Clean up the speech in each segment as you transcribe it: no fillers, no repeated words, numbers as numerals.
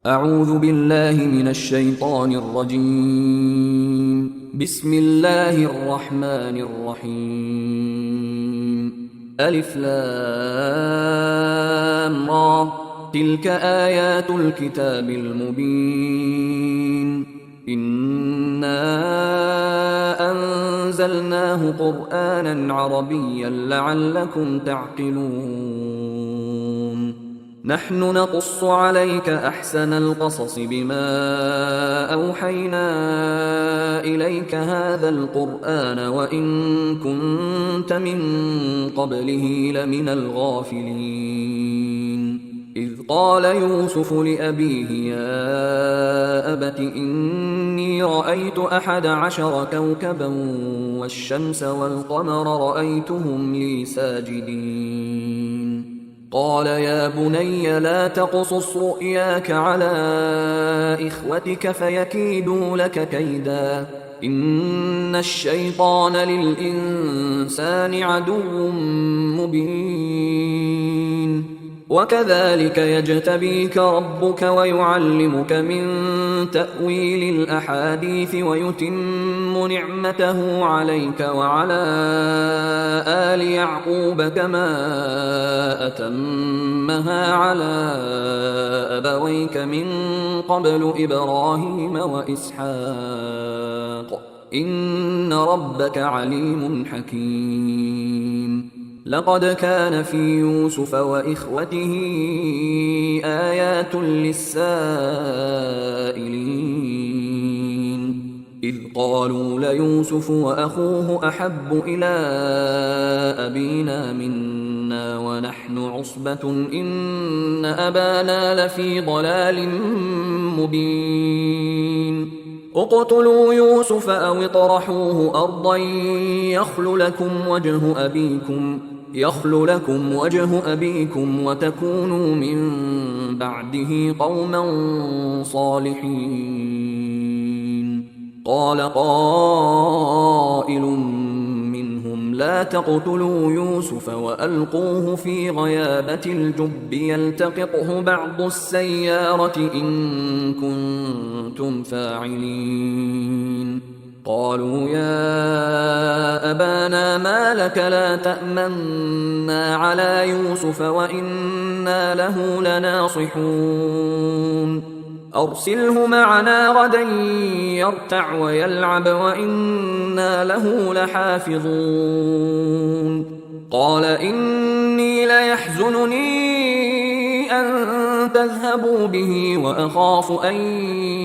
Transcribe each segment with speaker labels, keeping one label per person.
Speaker 1: أعوذ بالله من الشيطان الرجيم. بسم الله الرحمن الرحيم. ألف لام را، تلك آيات الكتاب المبين. إنا أنزلناه قرآنا عربيا لعلكم تعقلون. نحن نقص عليك أحسن القصص بما أوحينا إليك هذا القرآن وإن كنت من قبله لمن الغافلين. إذ قال يوسف لأبيه يا أبت إني رأيت 11 كوكبا والشمس والقمر رأيتهم لي ساجدين. قال يا بني لا تقصص رؤياك على إخوتك فيكيدوا لك كيدا، إن الشيطان للإنسان عدو مبين. وكذلك يجتبيك ربك ويعلمك من تأويل الأحاديث ويتم نعمته عليك وعلى آل يعقوب كما أتمها على أبويك من قبل إبراهيم وإسحاق، إن ربك عليم حكيم. لقد كان في يوسف وإخوته آيات للسائلين، إذ قالوا ليوسف وأخوه أحب إلى أبينا منا ونحن عصبة إن أبانا لفي ضلال مبين. اقتلوا يوسف أو اطرحوه أرضا يخل لكم وجه أبيكم وتكونوا من بعده قوما صالحين. قال قائل منهم لا تقتلوا يوسف وألقوه في غيابة الجب يلتقطه بعض السيارة إن كنتم فاعلين. قالوا يا أبانا ما لك لا تأمنا على يوسف وإنا له لناصحون. أرسله معنا غدا يرتع ويلعب وإنا له لحافظون. قال إني ليحزنني أن تذهبوا به وأخاف أن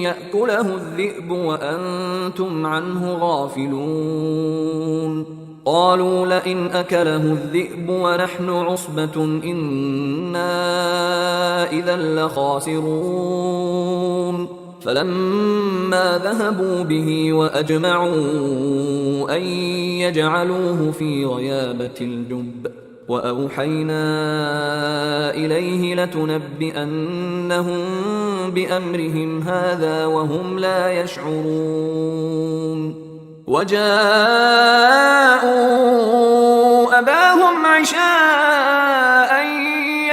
Speaker 1: يأكله الذئب وأنتم عنه غافلون. قالوا لئن أكله الذئب ونحن عصبة إنا إذا لخاسرون. فلما ذهبوا به وأجمعوا أن يجعلوه في غيابة الجب وأوحينا إليه لتنبئنهم بأمرهم هذا وهم لا يشعرون. وجاءوا أباهم عشاء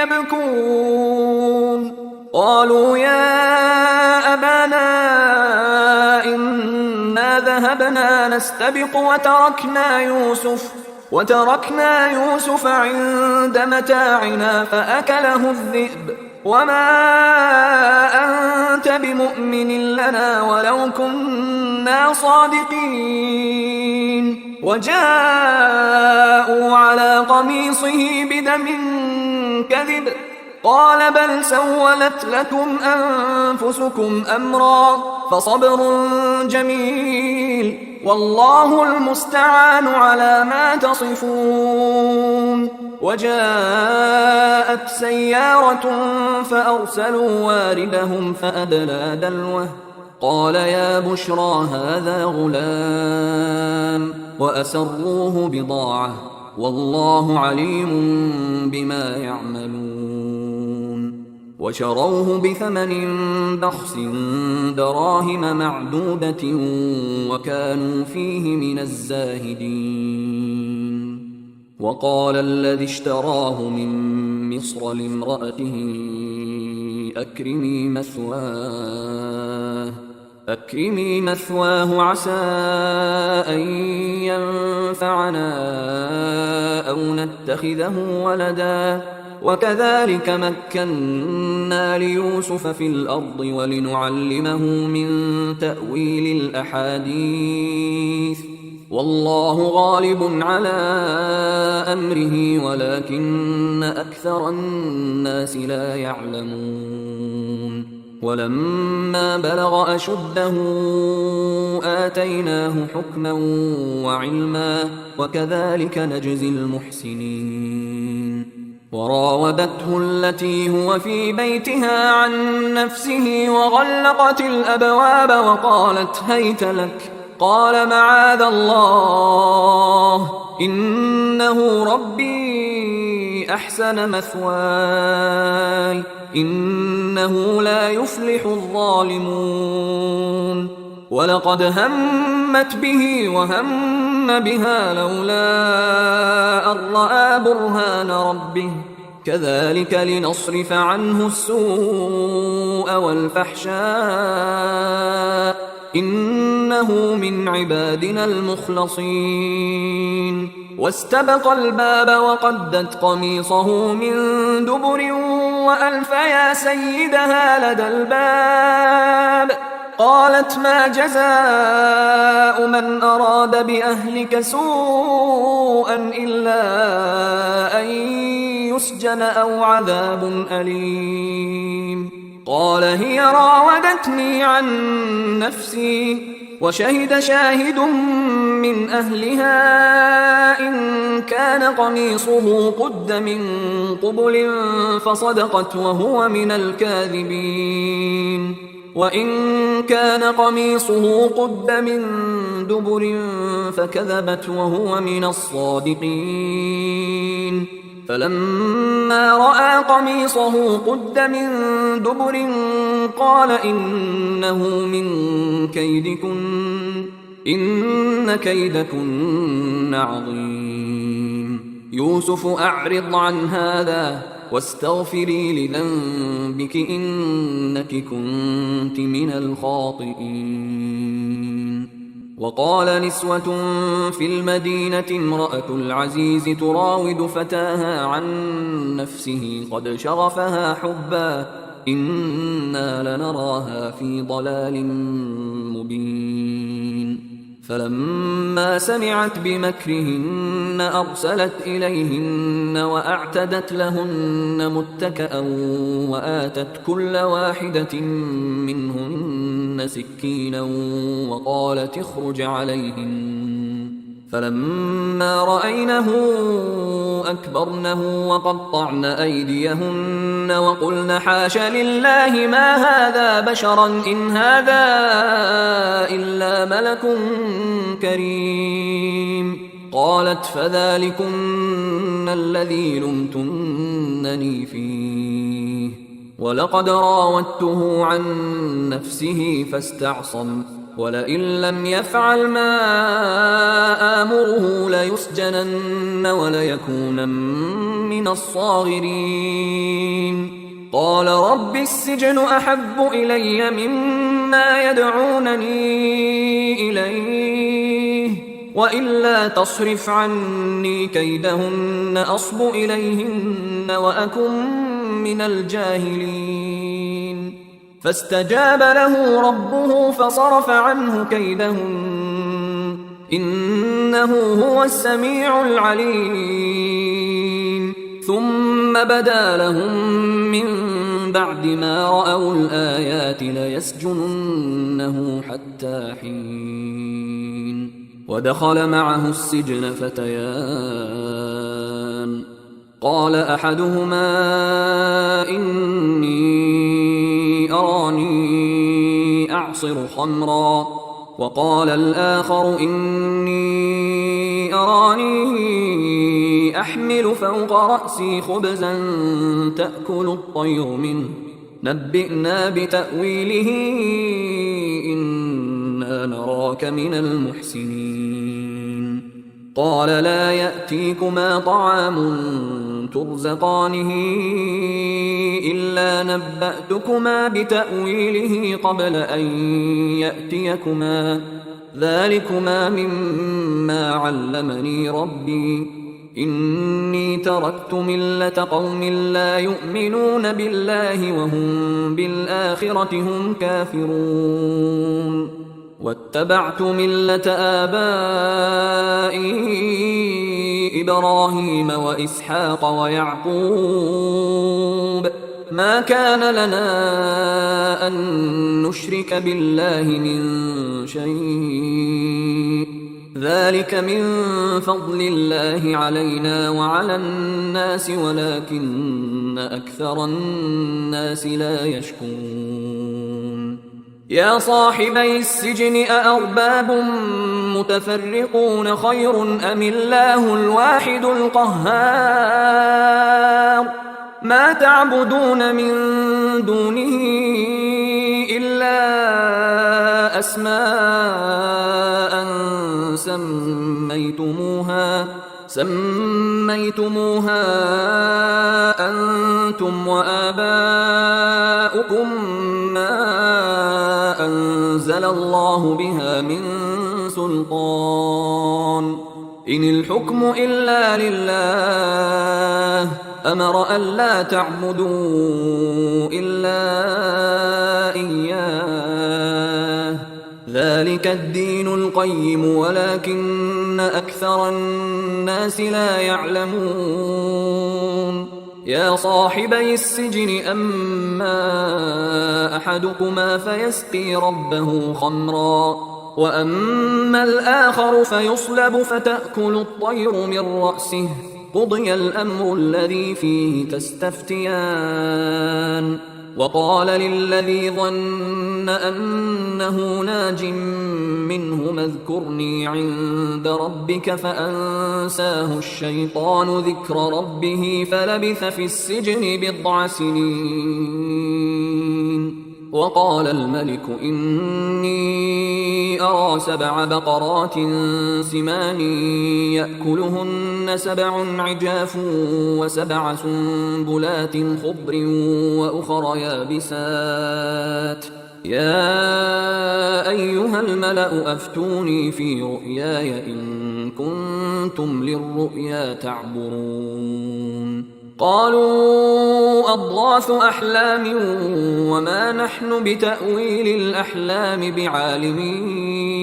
Speaker 1: يبكون. قالوا يا أبانا إنا ذهبنا نستبق وتركنا يوسف عند متاعنا فأكله الذئب وما أنت بمؤمن لنا ولو كنا صادقين. وجاءوا على قميصه بدم كذب قال بل سولت لكم أنفسكم أمرا فصبر جميل والله المستعان على ما تصفون. وجاءت سيارة فأرسلوا واردهم فأدلى دلوه قال يا بشرى هذا غلام وأسروه بضاعة والله عليم بما يعملون. وشروه بثمن بخس دراهم معدودة وكانوا فيه من الزاهدين. وقال الذي اشتراه من مصر لامرأته أكرمي مثواه عسى أن ينفعنا أو نتخذه ولدا وكذلك مكنا ليوسف في الأرض ولنعلمه من تأويل الأحاديث والله غالب على أمره ولكن أكثر الناس لا يعلمون ولما بلغ أشده آتيناه حكما وعلما وكذلك نجزي المحسنين وراودته التي هو في بيتها عن نفسه وغلقت الأبواب وقالت هيت لك قال معاذ الله إنه ربي أحسن مثواي إنه لا يفلح الظالمون ولقد همت به وهم بها لولا أن رأى برهان ربه كذلك لنصرف عنه السوء والفحشاء إنه من عبادنا المخلصين واستبق الباب وقدت قميصه من دبر وألف يا سيدها لدى الباب قالت ما جزاء من أراد بأهلك سوءا إلا أن يسجن أو عذاب أليم قال هي راودتني عن نفسي وشهد شاهد من أهلها إن كان قميصه قد من قبل فصدقت وهو من الكاذبين وإن كان قميصه قد من دبر فكذبت وهو من الصادقين فلما رأى قميصه قد من دبر قال إنه من كيدكن إن كيدكن عظيم يوسف أعرض عن هذا واستغفري لذنبك إنك كنت من الخاطئين وقال نسوة في المدينة امرأة العزيز تراود فتاها عن نفسه قد شغفها حبا إنا لنراها في ضلال مبين فلما سمعت بمكرهن أرسلت إليهن وأعتدت لهن متكأ وآتت كل واحدة منهن سكينا وقالت اخرج عليهن فلما رأينه أكبرنه وقطعن أيديهن وقلن حاش لله ما هذا بشرا إن هذا إلا ملك كريم قالت فذلكن الذي لمتنني فيه ولقد راودته عن نفسه فاستعصم ولئن لم يفعل ما آمره ليسجنن وليكونن من الصاغرين قال رب السجن أحب إلي مما يدعونني إليه وإلا تصرف عني كيدهن أصب إليهن وأكن من الجاهلين فاستجاب له ربه فصرف عنه كيدهن إنه هو السميع العليم ثم بدا لهم من بعد ما رأوا الآيات ليسجننه حتى حين ودخل معه السجن فتيان قال أحدهما إني أراني أعصر خمرا وقال الآخر إني أراني أحمل فوق رأسي خبزا تأكل الطير منه نبئنا بتأويله إنا نراك من المحسنين قال لا يأتيكما طعام ترزقانه إلا نبأتكما بتأويله قبل أن يأتيكما ذلكما مما علمني ربي إني تركت ملة قوم لا يؤمنون بالله وهم بالآخرة هم كافرون واتبعت ملة آبائي إبراهيم وإسحاق ويعقوب ما كان لنا أن نشرك بالله من شيء ذلك من فضل الله علينا وعلى الناس ولكن أكثر الناس لا يشكرون يا صاحبي السجن أأرباب متفرقون خير أم الله الواحد القهار ما تعبدون من دونه إلا أسماء سميتموها أنتم وآباؤكم ما أنزل الله بها من سلطان إن الحكم إلا لله أمر ألا تعبدوا إلا إياه ذلك الدين القيم ولكن أكثر الناس لا يعلمون يا صاحبي السجن أما أحدكما فيسقي ربه خمرا وأما الآخر فيصلب فتأكل الطير من رأسه قضي الأمر الذي فيه تستفتيان وقال للذي ظن أنه ناج منه اذكرني عند ربك فأنساه الشيطان ذكر ربه فلبث في السجن بضع سنين وقال الملك إني أرى 7 بقرات سمان يأكلهن 7 عجاف و7 سنبلات خضر وأخر يابسات يا أيها الملأ أفتوني في رؤياي إن كنتم للرؤيا تعبرون قالوا أضغاث أحلام وما نحن بتأويل الأحلام بعالمين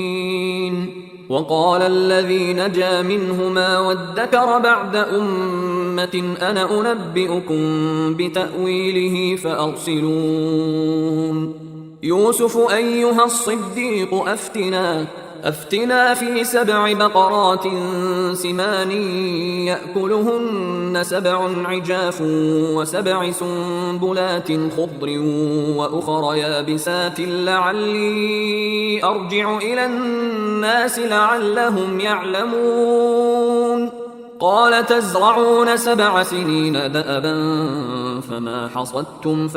Speaker 1: وقال الذي نجا منهما وادكر بعد أمة أنا أنبئكم بتأويله فأرسلون يوسف أيها الصديق أفتنا في 7 بقرات سمان يأكلهن 7 عجاف و7 سنبلات خضر وأخر يابسات لعلي أرجع إلى الناس لعلهم يعلمون قال تزرعون 7 سنين دأبا فما حصدتم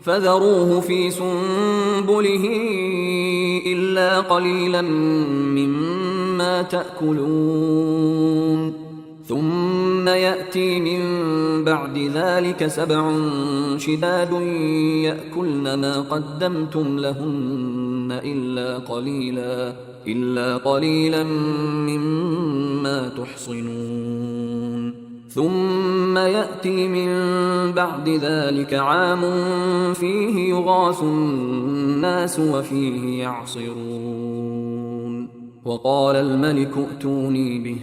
Speaker 1: فذروه في سنبله إلا قليلا مما تأكلون ثم يأتي من بعد ذلك 7 شداد يأكلن ما قدمتم لهن إلا قليلا مما تحصنون ثم يأتي من بعد ذلك عام فيه يغاث الناس وفيه يعصرون وقال الملك ائتوني به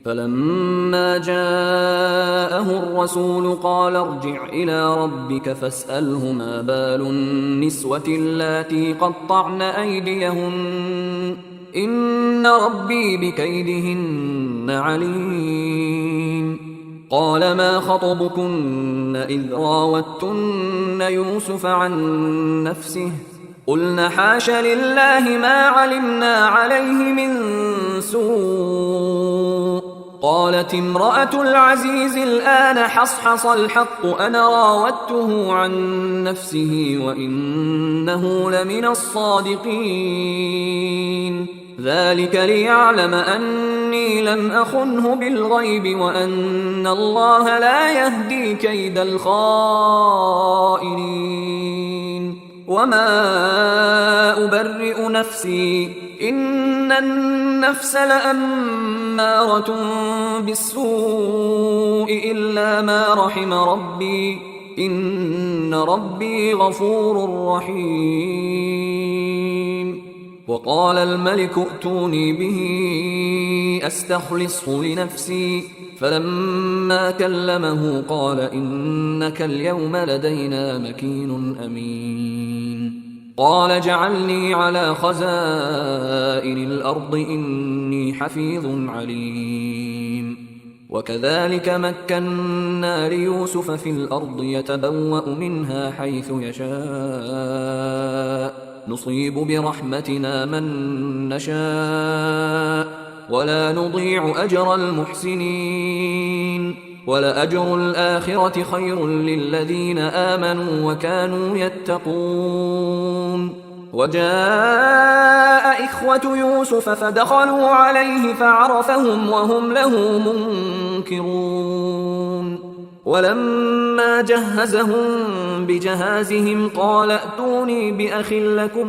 Speaker 1: فلما جاءه الرسول قال ارجع إلى ربك فاسأله ما بال النسوة اللاتي قطعن أيديهن إن ربي بكيدهن عليم قال ما خطبكن إذ راوتن يوسف عن نفسه قلن حاش لله ما علمنا عليه من سوء قالت امرأة العزيز الآن حصحص الحق أنا راودته عن نفسه وإنه لمن الصادقين ذلك ليعلم أني لم أخنه بالغيب وأن الله لا يهدي كيد الخائنين. وما أبرئ نفسي إن النفس لأمارة بالسوء إلا ما رحم ربي إن ربي غفور رحيم. وقال الملك ائتوني به أستخلصه لنفسي فلما كلمه قال إنك اليوم لدينا مكين أمين. قال اجعلني على خزائن الأرض إني حفيظ عليم. وكذلك مكنا ليوسف في الأرض يتبوأ منها حيث يشاء نصيب برحمتنا من نشاء ولا نضيع أجر المحسنين ولأجر الآخرة خير للذين آمنوا وكانوا يتقون. وجاء إخوة يوسف فدخلوا عليه فعرفهم وهم له منكرون. ولما جهزهم بجهازهم قال ائتوني بأخ لكم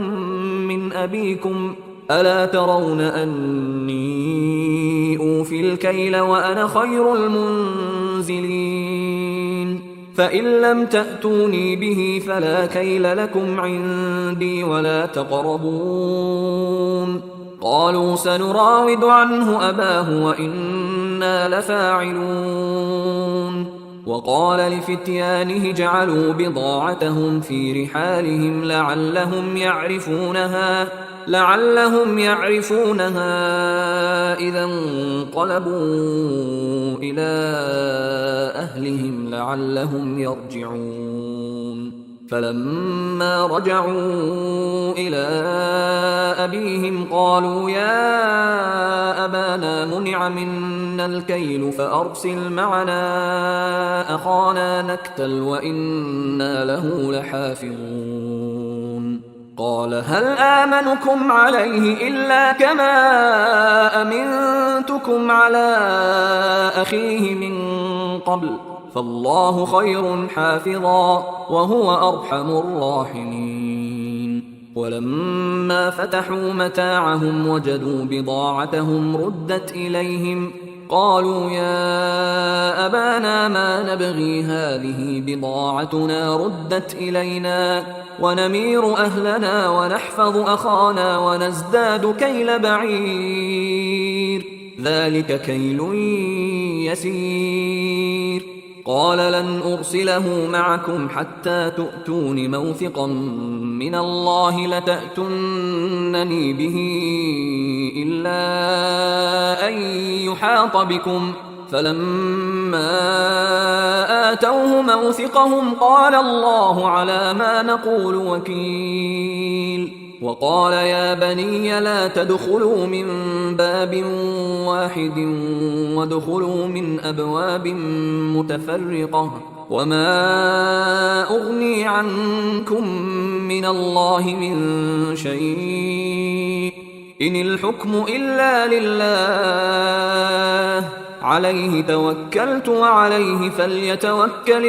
Speaker 1: من أبيكم ألا ترون أني أوفي الكيل وأنا خير المنزلين فإن لم تأتوني به فلا كيل لكم عندي ولا تقربون. قالوا سنراود عنه أباه وإنا لفاعلون. وقال لفتيانه جعلوا بضاعتهم في رحالهم لعلهم يعرفونها إذا انقلبوا إلى أهلهم لعلهم يرجعون. فلما رجعوا إلى أبيهم قالوا يا أبانا منع منا الكيل فأرسل معنا أخانا نكتل وإنا له لحافظون. قال هل آمنكم عليه إلا كما أمنتكم على أخيه من قبل فالله خير حافظا وهو أرحم الراحمين. ولما فتحوا متاعهم وجدوا بضاعتهم ردت إليهم قالوا يا أبانا ما نبغي هذه بضاعتنا ردت إلينا ونمير أهلنا ونحفظ أخانا ونزداد كيل بعير ذلك كيل يسير. قال لن أرسله معكم حتى تؤتون موثقا من الله لتأتونني به إلا أن يحاط بكم فلما آتوه موثقهم قال الله على ما نقول وكيل. وقال يا بني لا تدخلوا من باب واحد وادخلوا من أبواب متفرقة وما أغني عنكم من الله من شيء إن الحكم إلا لله عليه توكلت وعليه فليتوكل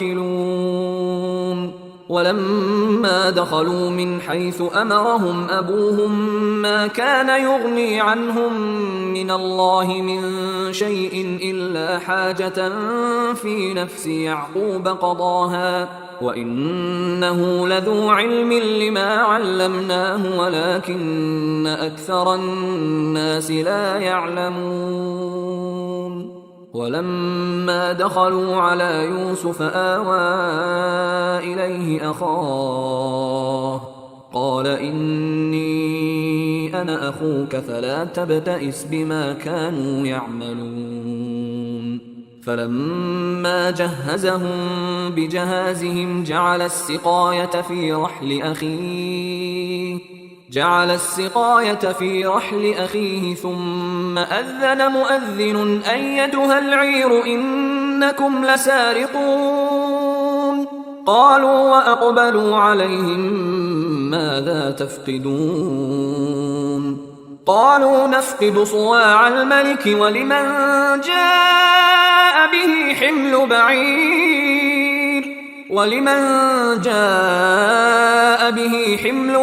Speaker 1: المتوكلون. ولما دخلوا من حيث أمرهم أبوهم ما كان يغني عنهم من الله من شيء إلا حاجة في نفس يعقوب قضاها وإنه لذو علم لما علمناه ولكن أكثر الناس لا يعلمون. ولما دخلوا على يوسف آوى إليه أخاه قال إني أنا أخوك فلا تبتئس بما كانوا يعملون. فلما جهزهم بجهازهم جعل السقاية في رحل أخيه ثم أذن مؤذن أيتها العير إنكم لسارقون. قالوا وأقبلوا عليهم ماذا تفقدون. قالوا نفقد صواع الملك ولمن جاء به حمل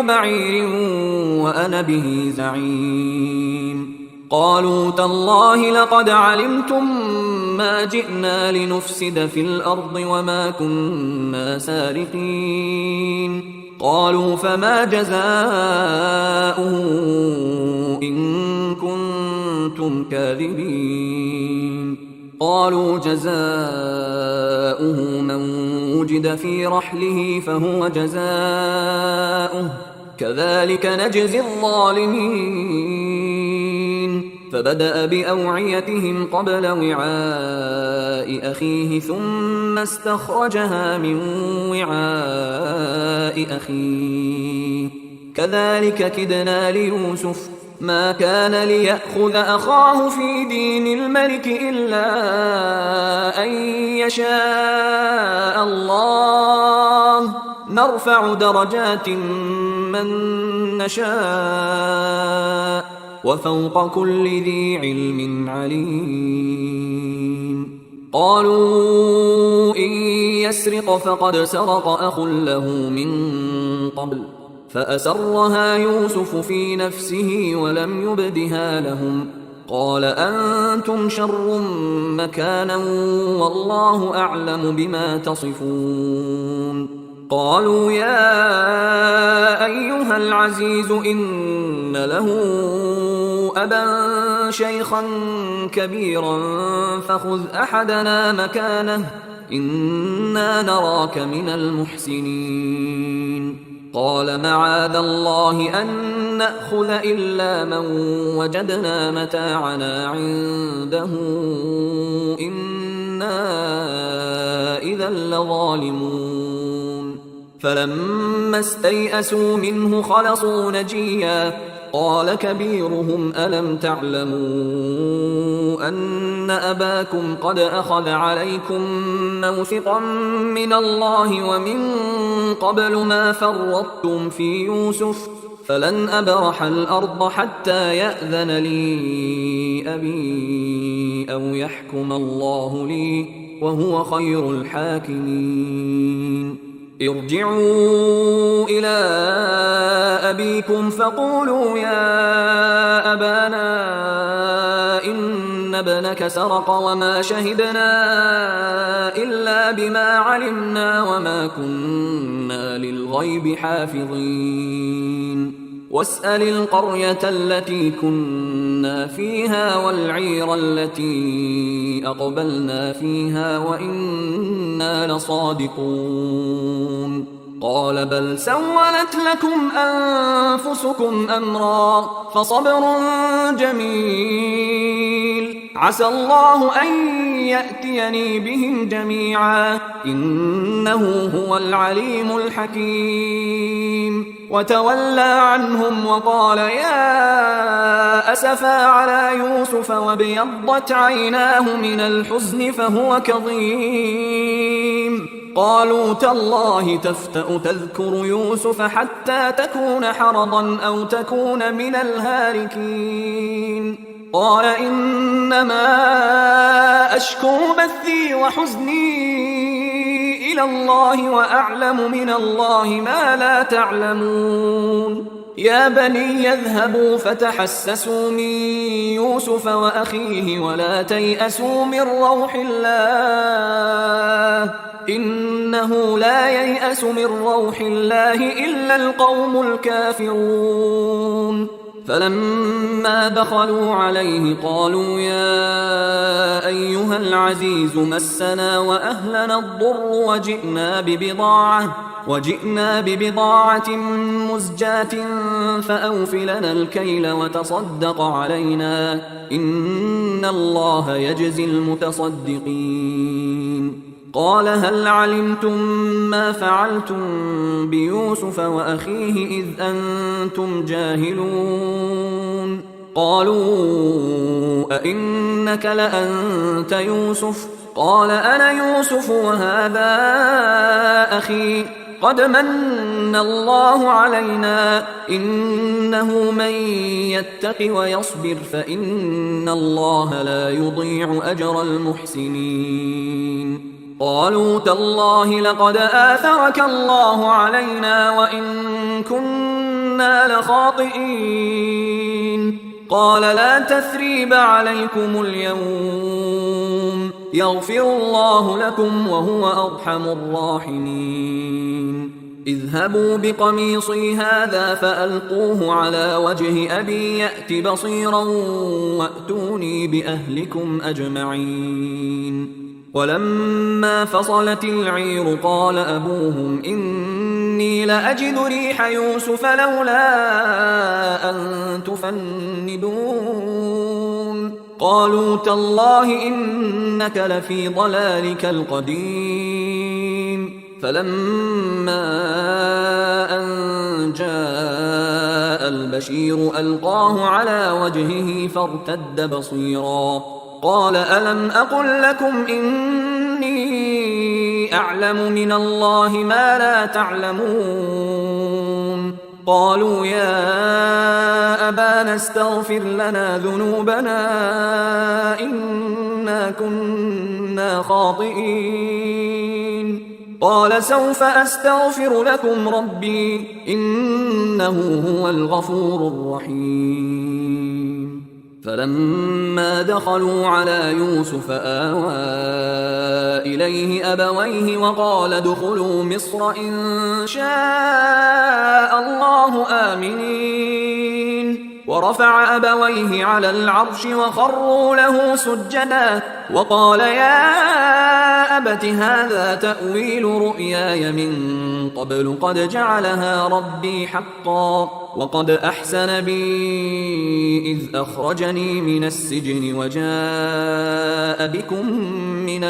Speaker 1: بعير وأنا به زعيم. قالوا تالله لقد علمتم ما جئنا لنفسد في الأرض وما كنا سارقين. قالوا فما جزاؤه إن كنتم كاذبين. قالوا جزاؤه من وجد في رحله فهو جزاؤه كذلك نجزي الظالمين. فبدأ بأوعيتهم قبل وعاء أخيه ثم استخرجها من وعاء أخيه كذلك كدنا ليوسف ما كان ليأخذ أخاه في دين الملك إلا أن يشاء الله نرفع درجات من نشاء وفوق كل ذي علم عليم. قالوا إن يسرق فقد سرق أخ له من قبل فأسرها يوسف في نفسه ولم يبدها لهم. قال أنتم شر مكانا والله أعلم بما تصفون. قالوا يا أيها العزيز إن له أبا شيخا كبيرا فخذ أحدنا مكانه إنا نراك من المحسنين. قال معاذ الله أن نأخذ إلا من وجدنا متاعنا عنده إنا إذا لظالمون. فلما استيئسوا منه خلصوا نجيا. قال كبيرهم ألم تعلموا أن أباكم قد أخذ عليكم موثقا من الله ومن قبل ما فرطتم في يوسف فلن أبرح الأرض حتى يأذن لي أبي أو يحكم الله لي وهو خير الحاكمين. ارجعوا إلى أبيكم فقولوا يا أبانا إن ابنك سرق وما شهدنا إلا بما علمنا وما كنا للغيب حافظين. واسأل القرية التي كنا فيها والعير التي أقبلنا فيها وإنا لصادقون. قال بل سولت لكم أنفسكم أمرا فصبر جميل عسى الله أن يأتيني بهم جميعا إنه هو العليم الحكيم. وتولى عنهم وقال يا أسفا على يوسف وابيضت عيناه من الحزن فهو كظيم. قالوا تالله تفتأ تذكر يوسف حتى تكون حرضا أو تكون من الهالكين. قال إنما أشكو بثي وحزني إلى الله وأعلم من الله ما لا تعلمون. يا بني يذهبوا فتحسسوا من يوسف وأخيه ولا تيأسوا من روح الله إنه لا ييأس من روح الله إلا القوم الكافرون. فلما دخلوا عليه قالوا يا أيها العزيز مسنا وأهلنا الضر وجئنا ببضاعة مزجاة فأوف لنا الكيل وتصدق علينا إن الله يجزي المتصدقين. قال هل علمتم ما فعلتم بيوسف وأخيه إذ أنتم جاهلون؟ قالوا أئنك لأنت يوسف؟ قال أنا يوسف وهذا أخي قد من من الله علينا إنه من يتق ويصبر فإن الله لا يضيع أجر المحسنين. قالوا تالله لقد آثرك الله علينا وإن كنا لخاطئين. قال لا تثريب عليكم اليوم يغفر الله لكم وهو أرحم الراحمين. اذهبوا بقميصي هذا فألقوه على وجه أبي يأت بصيرا وأتوني بأهلكم أجمعين. ولما فصلت العير قال أبوهم إني لأجد ريح يوسف لولا أن تفندون. قالوا تالله إنك لفي ضلالك القديم. فلما أن جاء البشير ألقاه على وجهه فارتد بصيرا. قال ألم أقل لكم إني أعلم من الله ما لا تعلمون. قالوا يا أبانا استغفر لنا ذنوبنا إنا كنا خاطئين. قال سوف أستغفر لكم ربي إنه هو الغفور الرحيم. فلما دخلوا على يوسف آوى إليه أبويه وقال ادخلوا مصر إن شاء الله آمنين. ورفع أبويه على العرش وخروا له سجدا وقال يا أبت هذا تأويل رؤياي من قبل قد جعلها ربي حقا وقد أحسن بي إذ أخرجني من السجن وجاء بكم من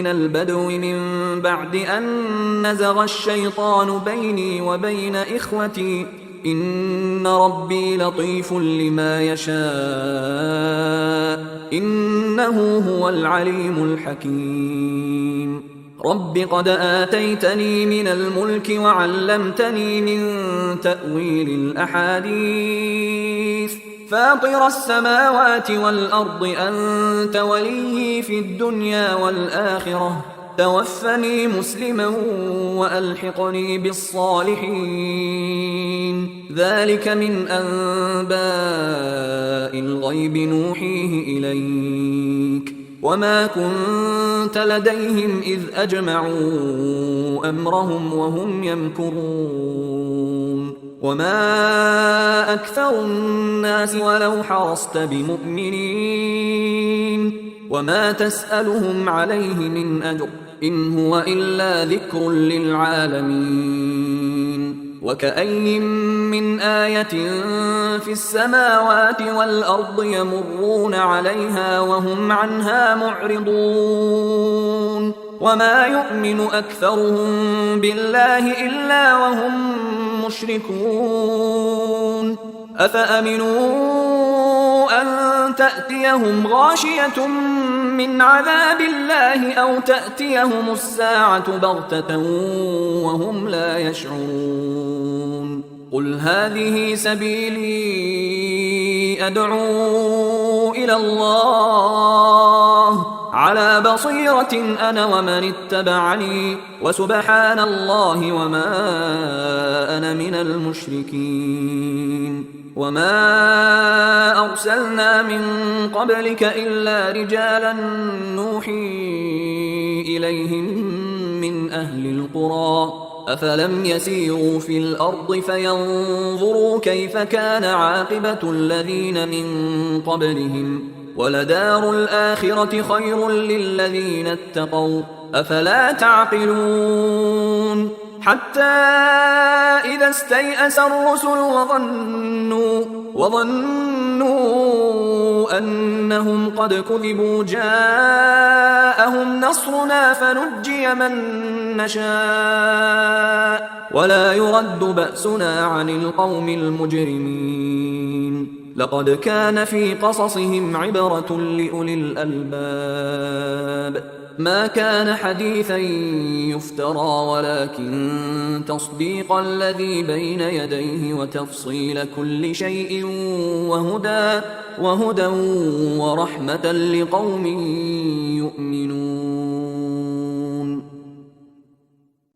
Speaker 1: البدو من بعد أن نزغ الشيطان بيني وبين إخوتي إن ربي لطيف لما يشاء إنه هو العليم الحكيم. رب قد آتيتني من الملك وعلمتني من تأويل الأحاديث فاطر السماوات والأرض أنت وليي في الدنيا والآخرة توفني مسلما وألحقني بالصالحين. ذلك من أنباء الغيب نوحيه إليك وما كنت لديهم إذ أجمعوا أمرهم وهم يمكرون. وما أكثر الناس ولو حرصت بمؤمنين وما تسألهم عليه من أجر إن هو إلا ذكر للعالمين. وكأي من آية في السماوات والأرض يمرون عليها وهم عنها معرضون. وما يؤمن أكثرهم بالله إلا وهم مشركون. أفأمنوا أن تأتيهم غاشية من عذاب الله أو تأتيهم الساعة بغتة وهم لا يشعرون. قل هذه سبيلي أدعو إلى الله على بصيرة أنا ومن اتبعني وسبحان الله وما أنا من المشركين. وما أرسلنا من قبلك إلا رجالا نوحي إليهم من أهل القرى أفلم يسيروا في الأرض فينظروا كيف كان عاقبة الذين من قبلهم ولدار الآخرة خير للذين اتقوا أفلا تعقلون. حتى إذا استيأس الرسل وظنوا أنهم قد كذبوا جاءهم نصرنا فنجي من نشاء ولا يرد بأسنا عن القوم المجرمين. لقد كان في قصصهم عبرة لأولي الألباب ما كان حديثا يفترى ولكن تصديق الذي بين يديه وتفصيل كل شيء وهدى ورحمة لقوم